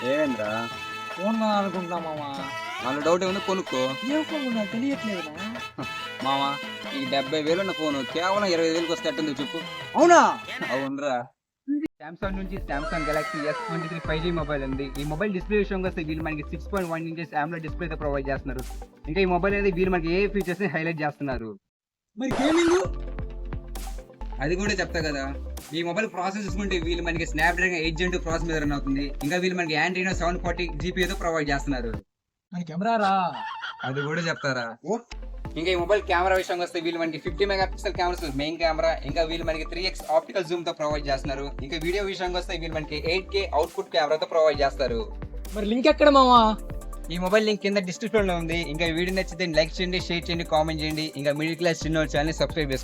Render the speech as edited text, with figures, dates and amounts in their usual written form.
ఏమేంద్రా phone అనుకుంటున్నా మామా. నాలో డౌట్ ఏముంది కొనుక్కో. ఏం ఫోన్ నాకు తెలియట్లేదు. మావా ఈ 70,000 ఉన్న ఫోన్ కేవలం 25,000కి వస్తే అట్టుంది చెప్పు. అవునా? అవునరా. సామ్సంగ్ నుంచి Samsung Galaxy S23 5G mobile ఉంది. ఈ మొబైల్ డిస్ప్లే విషయంగా వస్తే వీళ్ళు మనకి 6.1 ఇంచెస్ AMOLED డిస్ప్లే తో ప్రొవైడ్ చేస్తున్నారు. ఇంకా ఈ మొబైల్ అనేది వీళ్ళు మనకి ఏ ఫీచర్స్ ని హైలైట్ చేస్తున్నారు. మరి గేమింగ్ అది కూడా చెప్తా కదా. ఈ మొబైల్ ప్రాసెస్ చూసుకుంటే వీళ్ళు మనకి స్నాప్డ్రాగన్ 8 Gen 2 ప్రాసెస్ మీద రన్ అవుతుంది. ఇంకా వీళ్ళు మనకి Adreno 740 GPU తో ప్రొవైడ్ చేస్తున్నారు. మరి కెమెరా రా. అది కూడా చెప్తారా. ఇంకా ఈ మొబైల్ కెమెరా విషయంగా వస్తే వీళ్ళు మనకి 50 మెగాపిక్సెల్ కెమెరాస్ మెయిన్ కెమెరా, ఇంకా వీళ్ళు మనకి 3x ఆప్టికల్ జూమ్ తో ప్రొవైడ్ చేస్తున్నారు. ఇంకా వీడియో విషయంగా వస్తే వీళ్ళు మనకి 8K అవుట్పుట్ కెమెరాతో ప్రొవైడ్ చేస్తారు. మరి లింక్ ఎక్కడ మామా? ఈ మొబైల్ లింక్ కింద డిస్క్రిప్షన్ లో ఉంది. ఇంకా వీడియో నచ్చితే లైక్ చేయండి, షేర్ చేయండి, కామెంట్ చేయండి. ఇంకా మిడిల్ క్లాస్ చిన్న ఛానల్ సబ్స్క్రైబ్ చేసుకోండి.